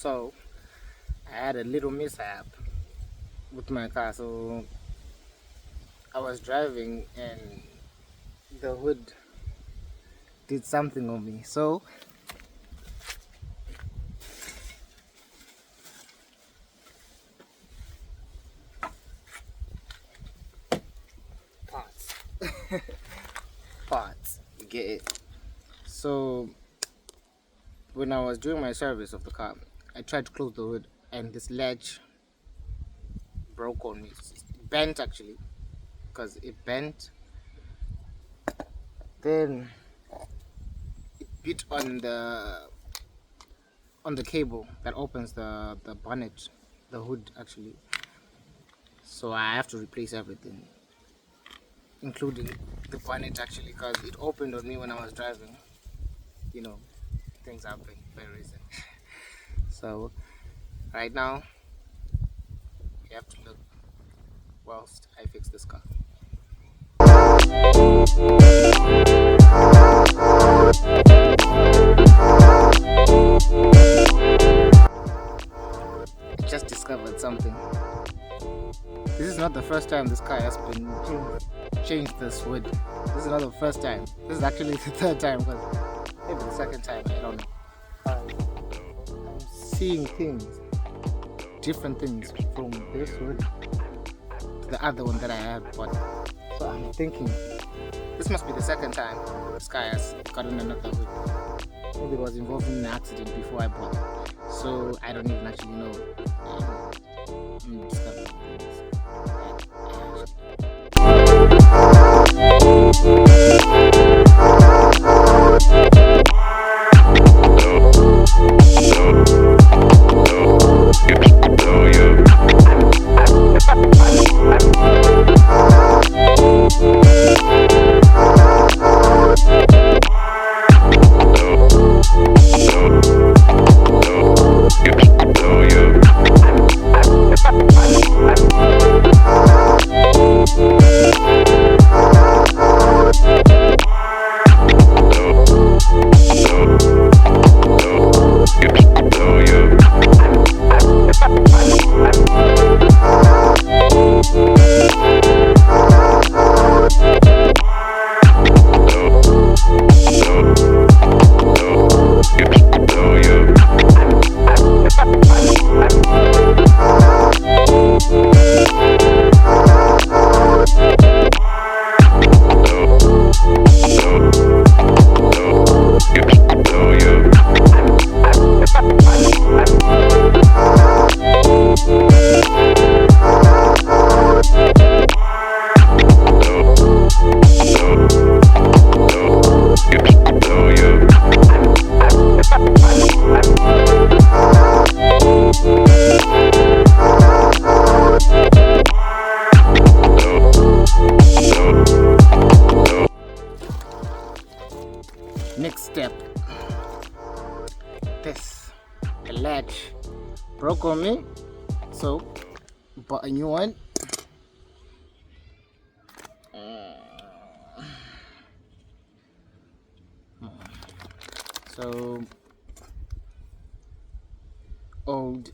So I had a little mishap with my car. So I was driving and the hood did something on me. So parts, parts, you get it. So when I was doing my service of the car, I tried to close the hood and this latch broke on me. It bent actually, because it bent. Then it bit on the cable that opens the bonnet, the hood actually. So I have to replace everything, including the bonnet actually, because it opened on me when I was driving. You know, things happen for a reason. So right now we have to look whilst I fix this car. I just discovered something. This is not the first time this car has been changed this wood. This is not the first time. This is actually the third time, because maybe the second time, I don't know. I'm seeing things, different things from this wood to the other one that I have bought. So I'm thinking this must be the second time this guy has gotten another hood. Maybe it was involved in an accident before I bought it. So I don't even actually know. I'm discovering things that I Next step, the latch broke on me, so bought a new one. So old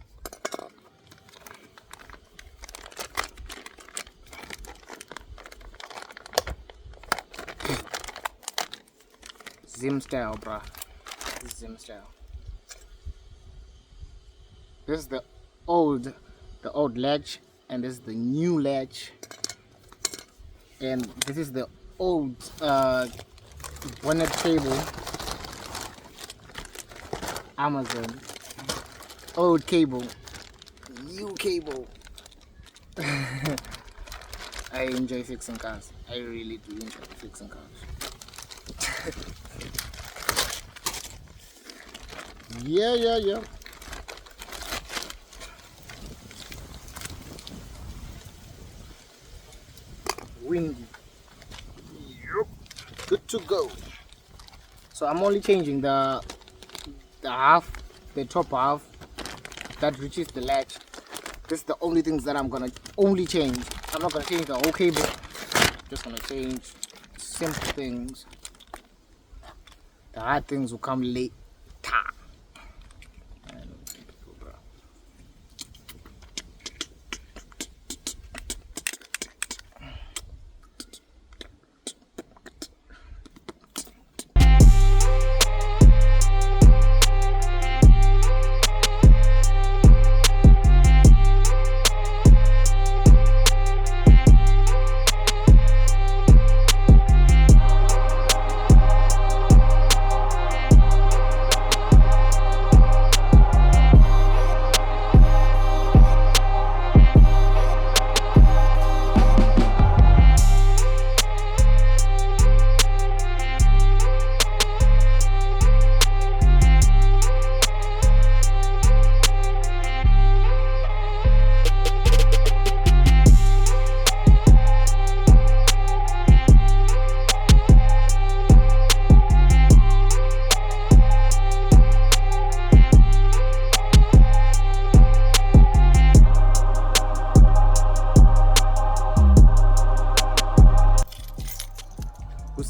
Zim style, bruh. This is Zim style. This is the old latch, and this is the new latch, and this is the old bonnet cable. Amazon old cable, new cable. I enjoy fixing cars. I really do enjoy fixing cars. Yeah. Windy. Yep. Good to go. So I'm only changing the half, the top half that reaches the latch. This is the only things that I'm gonna only change. I'm not gonna change the whole cable. Just gonna change simple things. The hard things will come later. I know some people,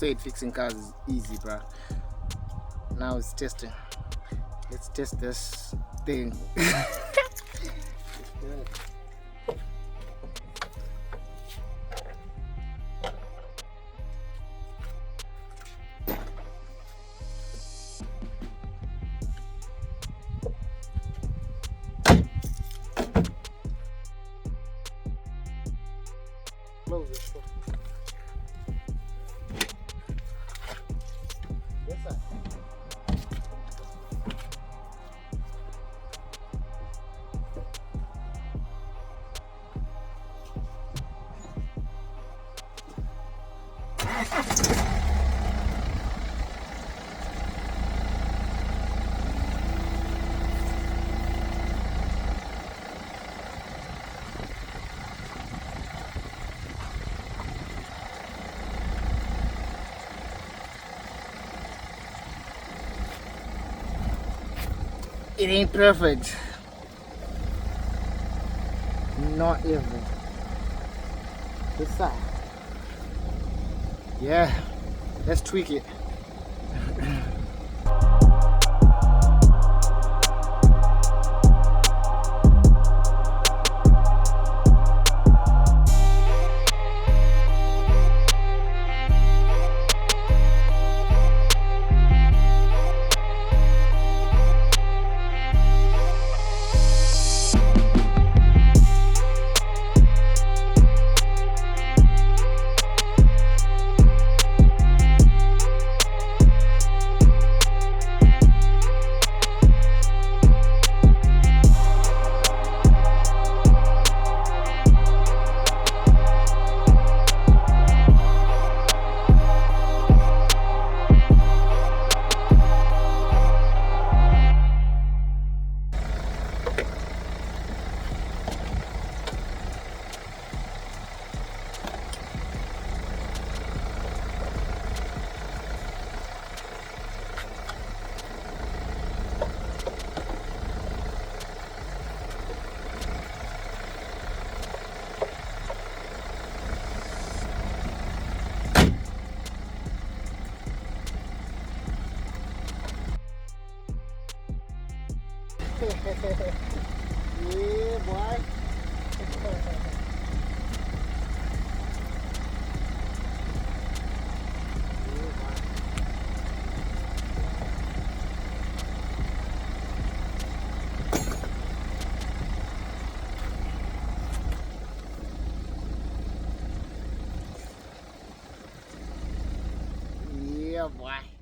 said fixing cars is easy, bro. Now it's testing. Let's test this thing. Close this door. Yes, sir. It ain't perfect. Not even. This side. Yeah, let's tweak it. Yeah, boy. Yeah, boy.